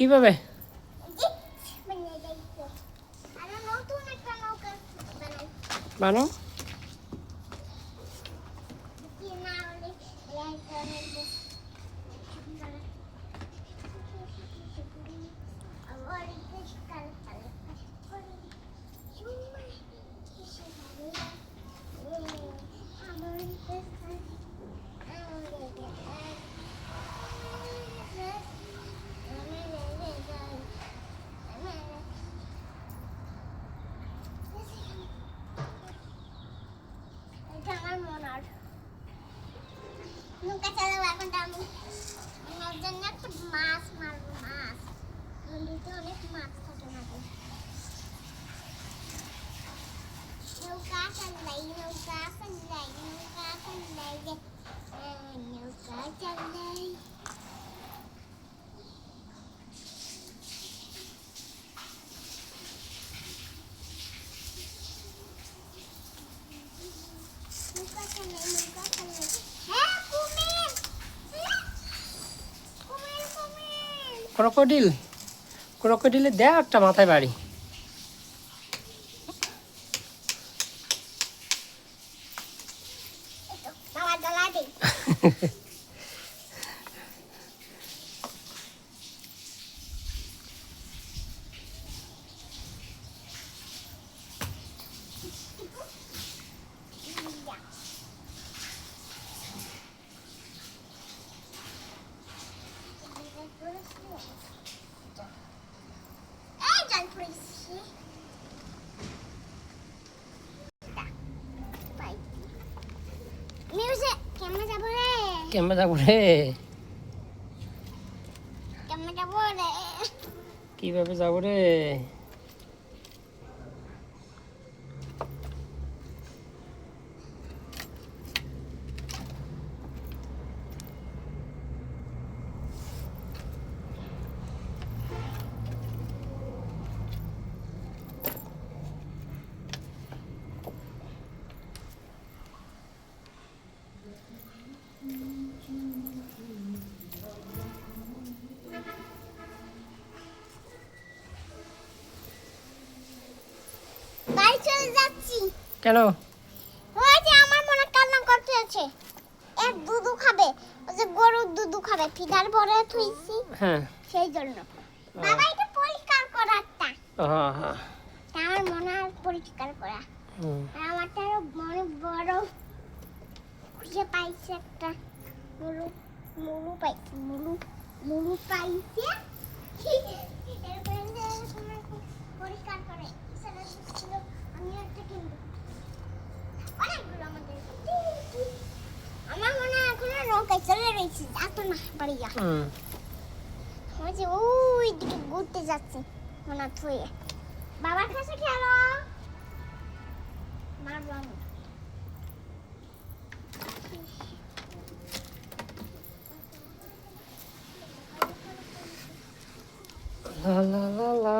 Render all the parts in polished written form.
কিভাবে বানাও? নৌকা চালাবো এখন আমি জন্য একটা মাছ মারবো। মাছ নদীতে অনেক মাছ থাকে নাকি। নৌকা চালাই নৌকা চালাই নৌকা চালাই নৌকা চালাই। নৌকা চালাই নৌকা চালাই। হ্যাঁ কুমির কুমির কুমির। ক্রোকোডিল, ক্রোকোডিলের দেখ একটা মাথায় বাড়ি। বাবা জ্বালা দে। এই জল পড়েছে। মিউজিক কেমনে যাবো রে কেমন যাবো রে? কেমনে যাবো রে। কিভাবে যাবো রে? বাড়ি চলে যাচ্ছি। কেন? ওই যে আমার মনে কান্না করতে আছে। এক দুধু খাবে, ওই যে গরুর দুধু খাবে, ফিডার ভরে থুইছি হ্যাঁ সেই জন্য। বাবা এটা পরিষ্কার করাটা। হ্যাঁ হ্যাঁ। আমার মনে হয় পরিষ্কার করা। আর আমারটা আরো মনে বড় খুঁজে পাইছে একটা মুলু মুলু পাইছে মুলু মুলু পাইছে। এরপরে পরিষ্কার করে সেটা ছিল। আমি একটা কিনবো অনেকগুলো আমাদের। আমার মনে হয় এখন নৌকায় চলে রয়েছি এত না বাড়িয়া। ওই যে ওই দিকে ঘুরতে যাচ্ছে মনে থুয়ে। বাবার কাছে খেলো মারবো আমি। লা লা লা লা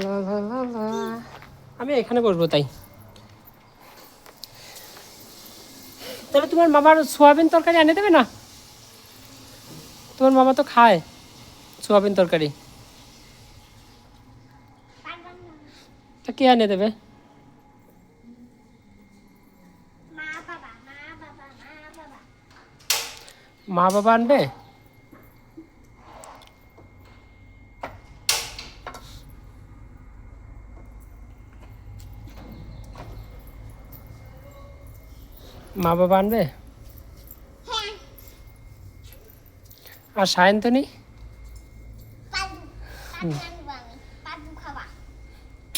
লা লা লা লা। আমি এখানে বসবো তাই। তাহলে তোমার মামার সোয়াবিন তরকারি এনে দেবে না? তোমার মামা তো খায় সোয়াবিন তরকারি। তা কে এনে দেবে? মা বাবা মা বাবা মা বাবা। মা বাবা আনবে? মা বাবা আনবে? হ্যাঁ আর সায়ন্তনী? পাদু পাদু আনবো আমি। পাদু খাওয়া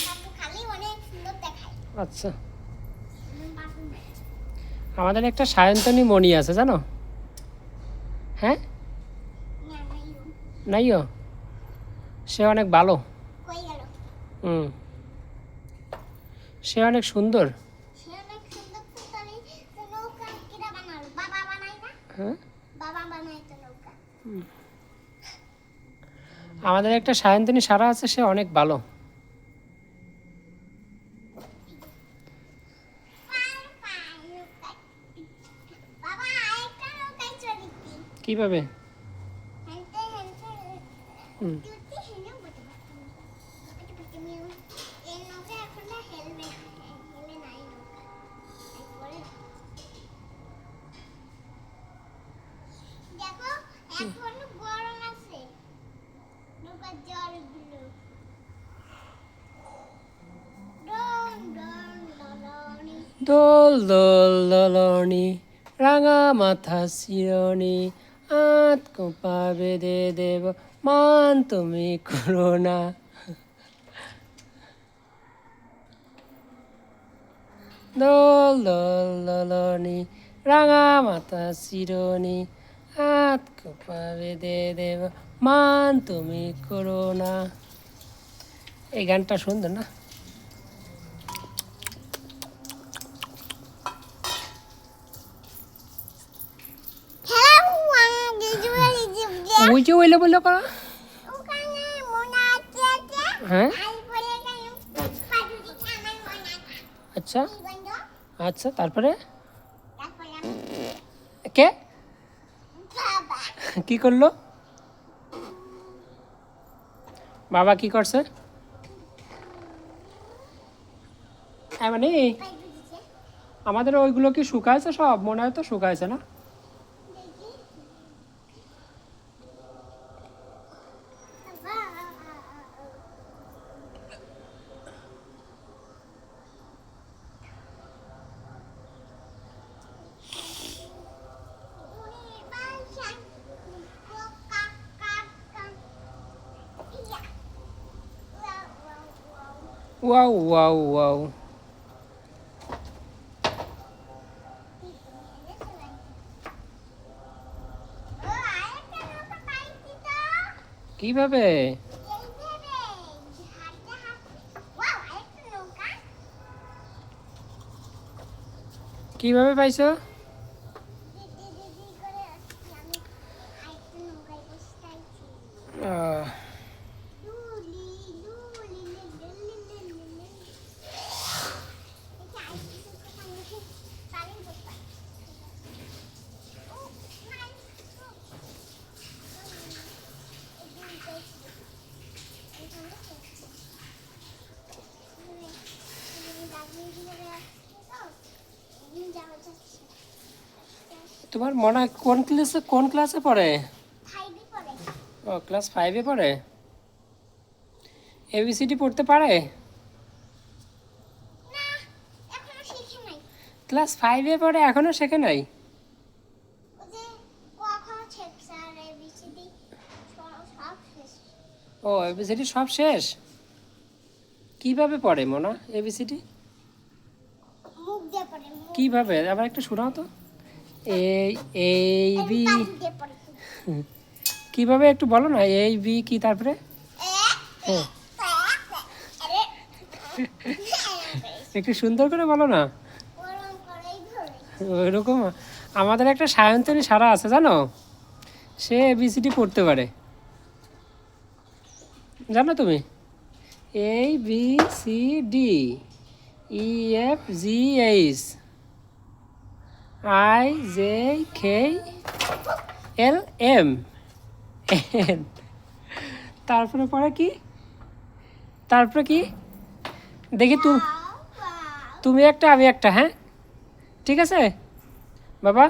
পাদু খালি অনেক সুন্দর দেখায়। আচ্ছা। পাদু আমাদের একটা সায়ন্তনী মণি আছে জানো? হ্যাঁ নাইও? সে অনেক ভালো। কই গেল? সে অনেক সুন্দর। সে অনেক সুন্দর তো তাই তো নৌকা কিরা বানালো বাবা বানাই না? হ্যাঁ বাবা বানাই তো নৌকা। আমাদের একটা সায়ন্তনী সারা আছে, সে অনেক ভালো। বাবা আরেকটা নৌকায় চড়িতি। কিভাবে? হেনতে হেনতে হুম। তুই হেনে বটে বটে বটে মিউ এই নৌকা এখন না হেলবে হেলে নাই নৌকা একবারে দেখো এখন গরম আছে নৌকা জল গুলো ডন ডন ডলনি দোল দোল দলনি রাঙা মাথা শিরনি হাত কোপা বেঁধে দেব মান তুমি করো না। দোল দোল দলনি রাঙা মাথা শিরনি হাত কোপা বেঁধে দেব মান তুমি করো না। এই গানটা সুন্দর না? হ্যালো আমি জুয়েলি জিবজে ওই যে ওইলে বললো করা। ওখানে মোনা আছে হ্যাঁ আই বলে কেন পাদুদি আমার মোনা আচ্ছা কি বন্ধ আচ্ছা, তারপরে তারপরে আমি কে বাবা কি করলো? বাবা কি করছে? মানে পাদুদিকে আমাদের ওইগুলো কি শুকায়ছে সব? মনে হয় তো শুকায়ছে না? দেখি বাবা উনি বাসা কোকা কাকা ইয়া wow wow wow wow wow. ও আরেকটা নৌকা পাইছি তো কিভাবে? এইভাবে হাঁটতে হাঁটতে ওয়াও আরেকটা নৌকা কিভাবে পাইছো? দিদি দিদি করে আসছি আমি আরেকটা নৌকায় বসে থাকছি আহ, দুলি দুলি দুলি দুলি এটা আরেকটা নৌকা পানি পানি বোতল ও নাই তোমার মনে হয় কোন ক্লাসে পড়ে? ও ক্লাস 5-এ পড়ে। এবিসিডি পড়তে পারে? ক্লাস 5-এ পড়ে এখনো শেখে নাই? ও এবিসিডি সব শেষ? কিভাবে পড়ে মোনা এবিসিডি? কিভাবে আবার একটু শোনাও তো। এই এই বি কিভাবে একটু বলো না। এই বি কি তারপরে? হ্যাঁ একটু সুন্দর করে বলো না। ওইরকম আমাদের একটা সায়ন্তনী সারা আছে জানো, সে এবিসিডি পড়তে পারে জানো তুমি? এই B C D E F G H I J K L M N. তারপরে পড়ে কি? তারপরে কি দেখি? তুমি একটা আমি একটা। হ্যাঁ ঠিক আছে বাবা,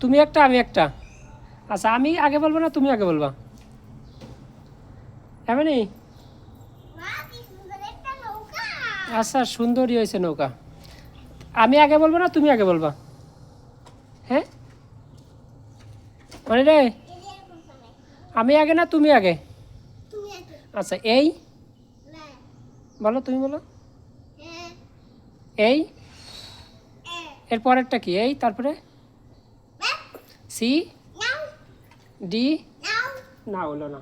তুমি একটা আমি একটা। আচ্ছা আমি আগে বলবো না তুমি আগে বলবা? এমনি? আচ্ছা সুন্দরই হয়েছে নৌকা। আমি আগে বলবো না তুমি আগে বলবা? হ্যাঁ মানে রে, আমি আগে না তুমি আগে? আচ্ছা এই বলো, তুমি বলো। এই এর পরেরটা কি? এই তারপরে সি ডি না হলো না,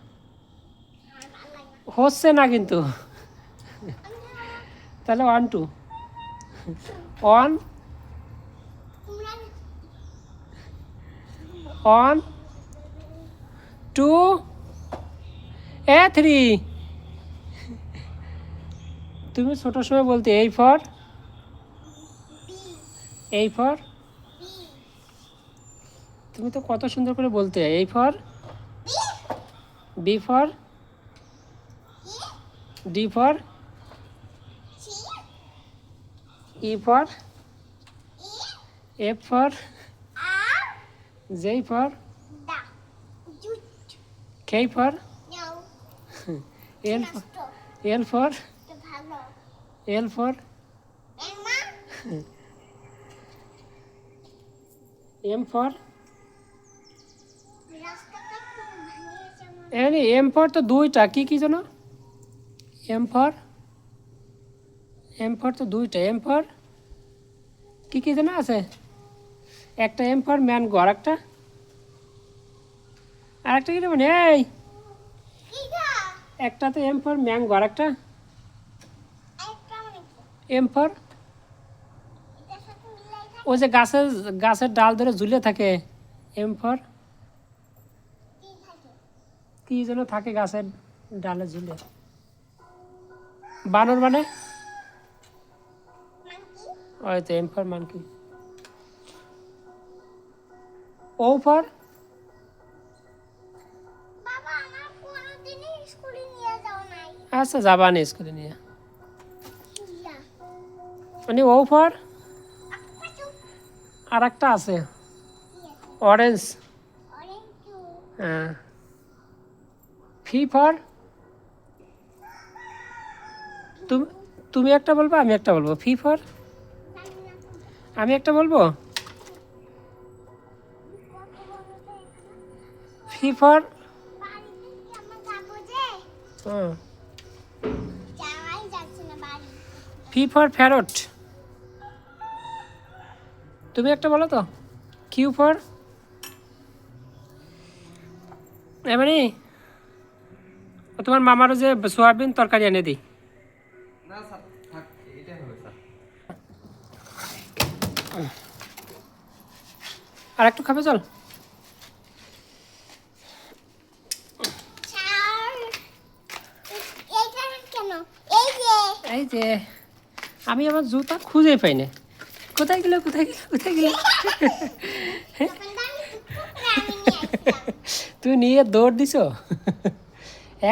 হচ্ছে না কিন্তু। তাহলে 1 2 1 1 2 3। তুমি ছোট সময় বলতে এই ফর তুমি তো কত সুন্দর করে বলতে এই for B for D for E for F for J for K for L for L for L for M for এনে M for তো দুইটা কি কি জানো M for তো দুইটা M for কি কি জানো আছে একটা M for ম্যাঙ্গো আরেকটা কি মানে এই একটা তো M for ম্যাঙ্গো আরেকটা M for ওই যে গাছের ডাল ধরে ঝুলে থাকে M for কি যেন থাকে গাছের ডালে ঝুলে বানর মানে ওই তো M for monkey O for আচ্ছা যাবা না স্কুলে নিয়ে মানে O for আর একটা আছে অরেঞ্জ হ্যাঁ ফি ফর তুমি একটা বলবো আমি একটা বলবো ফি ফর আমি একটা বলবো fee for fee for parrot তুমি একটা বলো তো কিউ ফর এমনি তোমার মামারও যে সোয়াবিন তরকারি এনে দিই না স্যার থাক এটাই হবে স্যার আর একটু খাবে চল এই যে আমি আমার জুতা খুঁজে পাই না কোথায় গেল তুই নিয়ে দৌড় দিছ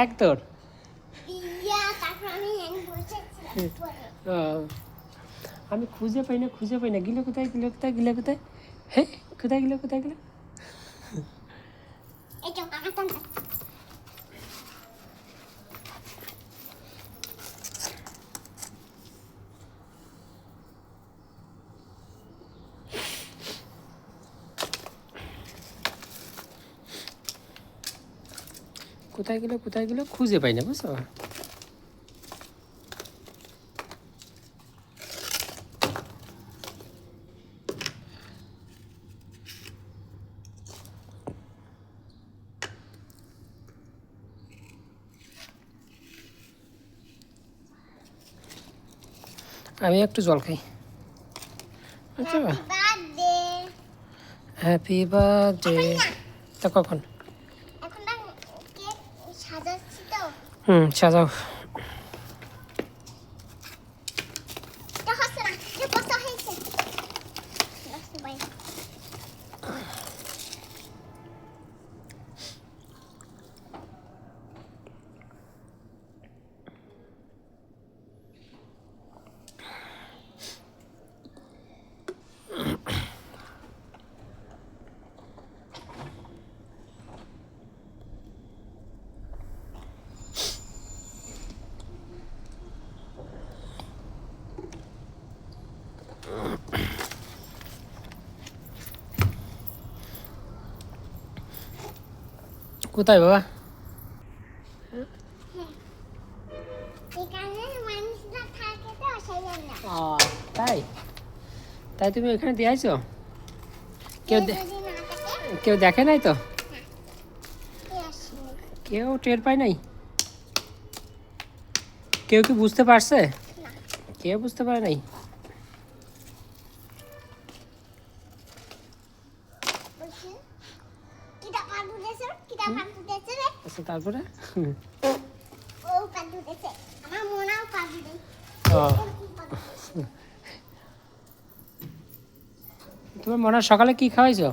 এক দৌড় আমি খুঁজে পাই না গিলে কোথায় হ্যাঁ কোথায় গেল কোথায় গেল খুঁজে পাই না বুঝছো আমি একটু জল খাই আচ্ছা হ্যাপি বার্থডে তা কখন সাজাও কোথায় বাবা তাই তাই তুমি এখানে দিয়ে আইছো কেউ দেখে নাই তো কেউ টের পায় নাই কেউ কি বুঝতে পারছে কেউ বুঝতে পারে নাই আচ্ছা তারপরে তোমার মনে হয় সকালে কি খাওয়াইছো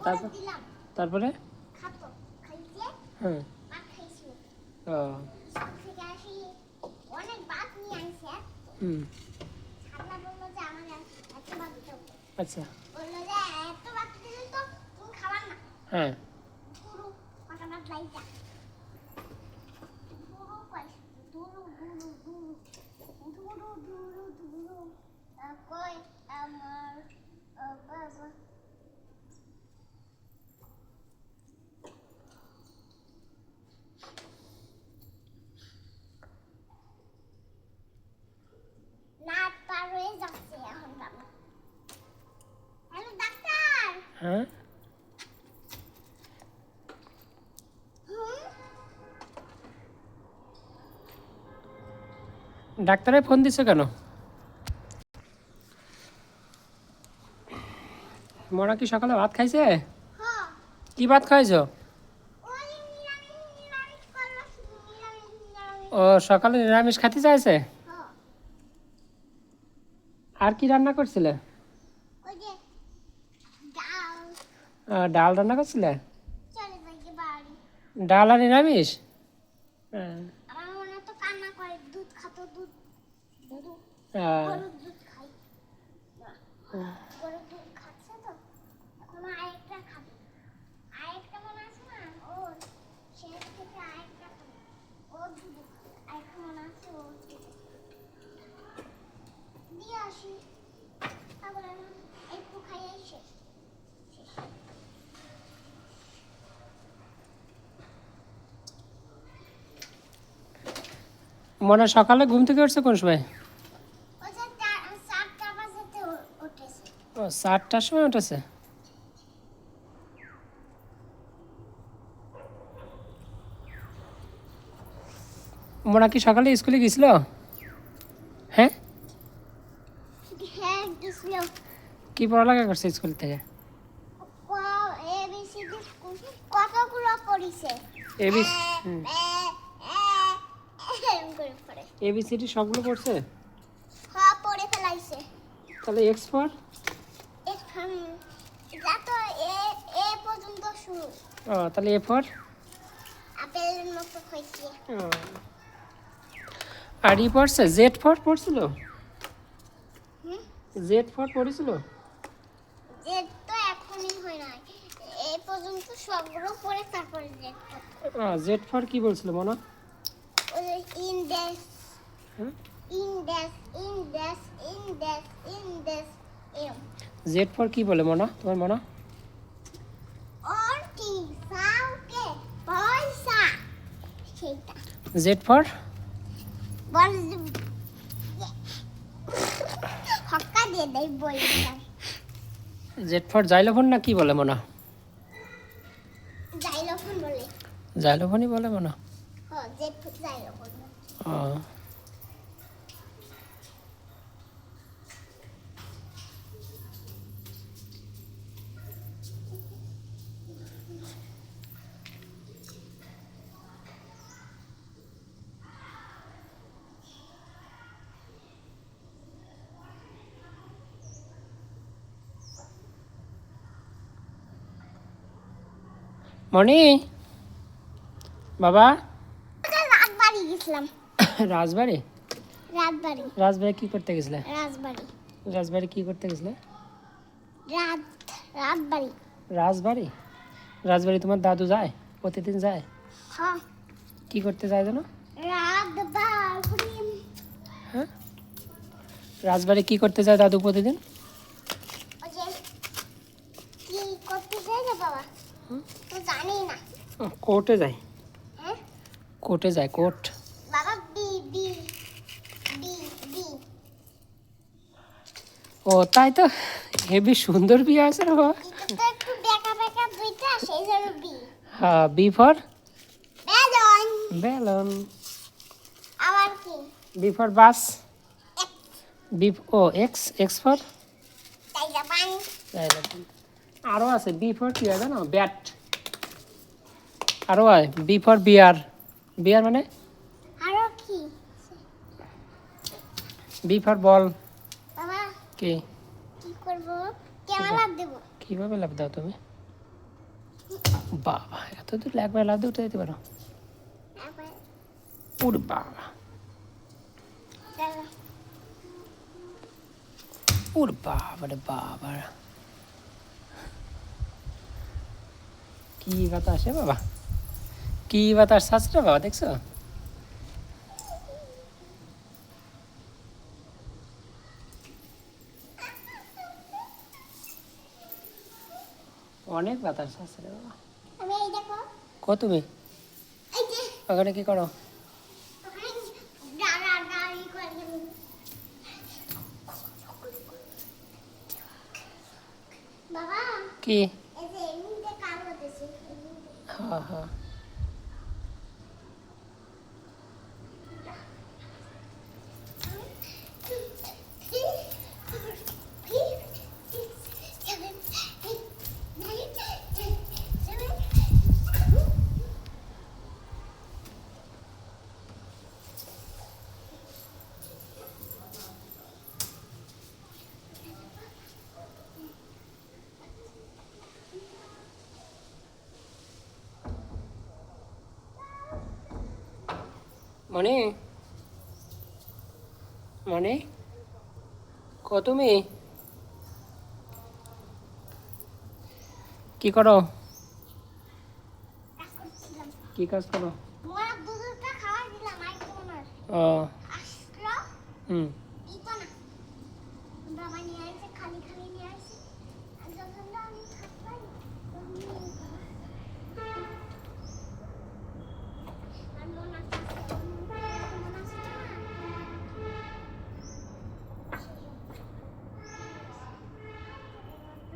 তারপর দিলাম তারপরে খাতো খাইছে হ্যাঁ ভাত খাইছিল ও সব থেকে আসি অনেক ভাত নিয়ে আইছে হুম ছাগলা বললো যে আমার এত ভাত দাও আচ্ছা বললো যে এত ভাত দিলে তো তুমি খাবার না হ্যাঁ পুরো কটা ভাত লাইটা পুরো কয় দুরু দুরু দুরু দুরু দুরু দুরু কয় আমার বাবা নাক পার হয়ে যাচ্ছে এখন বাবা হ্যালো ডাক্তার হ্যাঁ হুম ডাক্তারে ফোন দিছো কেন মোরা কি সকালে ভাত খাইছে হ্যাঁ কি ভাত খাইছো ওই নিরামিষ করলো শুধু নিরামিষ ও সকালে নিরামিষ খেতে চাইছে হ্যাঁ আর কি রান্না করছিলে ওই যে ডাল ডাল রান্না করছিলে চলে যাই বাড়ি ডাল আর নিরামিষ হ্যাঁ আমার মনে তো কান্না করে দুধ খাতো দুধ দুধ হ্যাঁ, গরুর দুধ খাই না, গরুর দুধ খাচ্ছে তো এখন আরেকটা খাবে আরেকটা মনে আছে না ওর সে থেকে আরেকটা খাবে ওর দুধ আরেকটা মনে আছে ওর দুধ দিয়ে আসি তারপরে আমি একটু খাই শেষ শেষ। মনে সকালে ঘুম থেকে উঠছে কোন সময় ওই যে 4টা বাজেতে উঠেছে ও 7টার সময় উঠেছে মোনা কি সকালে স্কুলে গেছিল হ্যাঁ হ্যাঁ গেছিল কি পড়ালেখা করছে স্কুল থেকে এবিসিডি কতগুলো পড়িছে এবি এরকম করে পড়ে এবিসিডি সবগুলো পড়ছে হ্যাঁ পড়ে ফেলাইছে তাহলে এক্স ফর এখন এটা তো এ এ পর্যন্ত শুরু ও তাহলে এ ফর আপেলের মতো হয়েছে আর ই পড়ছে জেড ফর পড়ছিল হুম জেড ফর পড়েছিল যে তো এখনই হয় না এ পর্যন্ত সবগুলো পড়ে তারপরে যে জেড ফর কি বলছিল মনে ওই যে ইনডেক্স হুম? ইনডেক্স ইনডেক্স ইনডেক্স ইনডেক্স এরকম জেড ফর কি বলে মনে তোমার মনে और की साव के पैसा সেটা জেড ফর বল হক্কা দিয়ে দেই বইটা জেড ফর জাইলোফোন না কি বলে মনে জাইলোফোন বলে জাইলোফোনই বলে মনে যে জাইলোফোন ও মনি বাবা রাতবাড়ি গেছিলাম রাজবাড়ি রাতবাড়ি রাজবাড়ি কি করতে গেছিলে রাজবাড়ি রাজবাড়ি কি করতে গেছিলে রাতবাড়ি রাজবাড়ি রাজবাড়ি তোমার দাদু যায় প্রতিদিন যায় হ্যাঁ কি করতে যায় জানো রাতবাড়ি হ্যাঁ রাজবাড়ি কি করতে যায় দাদু প্রতিদিন ওই যে কি করতে চাই না বাবা তো জানি না কোর্টে যায় হ্যাঁ কোর্টে যায় কোর্ট বাবা বি বি বি বি ও তাই তো হেবি সুন্দর বিয়ে আছে রে বাবা এটা তো একটু বেকা বেকা দুইটা সেই জন্য বি হ্যাঁ বি ফর বেলন বেলুন আবার কি বি ফর বাস এক B O X X for তাই জাপান আরও আছে বি ফর কি হয় জানো ব্যাট আরও হয় বি ফর বিয়ার বিয়ার মানে আরো কি বি ফর বল বাবা কি কি করব ক্যামেরা দেব কিভাবে লাভ দাও তুমি বাবা, এত দূর একবার লাভ দিয়ে উঠে যেতে পারো? একবার ওরে বাবা, দেখো ওরে বাবা রে বাবা, কি বাতাস রে বাবা, কি বাতাস ছাড়ছে বাবা, দেখছো? অনেক বাতাস ছাড়ছে রে বাবা। আমি এই দেখো কো তুমি এই যে ওখানে কি করো? ওখানে দাঁড়াই করে বাবা কি? এই যে এমনিতে কাজ করতেছে হ্যাঁ হ্যাঁ, মনে মনে কো তুমি কি করো? কি কাজ করো? দুধটা খাওয়া দিলাম আইফোনের ও আসলো হুম, দিত না বাবা নিয়ে আসছে খালি খালি নিয়ে আসছে আর যখন আমি খাই আর মন আসছে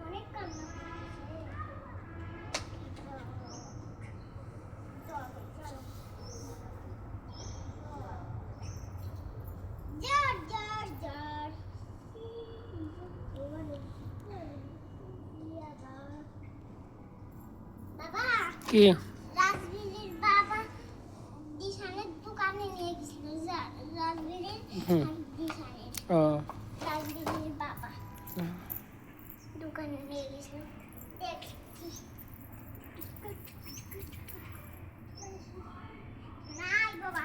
অনেক কান্না জ্বর জ্বর জ্বর বাবা কি? রাজবিলির বাবা দিশানের দোকানে নিয়ে গেছিল রাজবিলির হুম। দিশানের ও রাজবিলির বাবা দোকানে নিয়ে গেছিল দেখছি নাই বাবা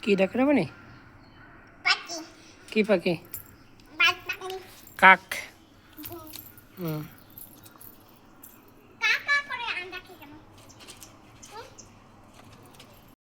কি ডাকে রে মানে? পাখি কি পাখি? বাদ পাখি কাক। হুম,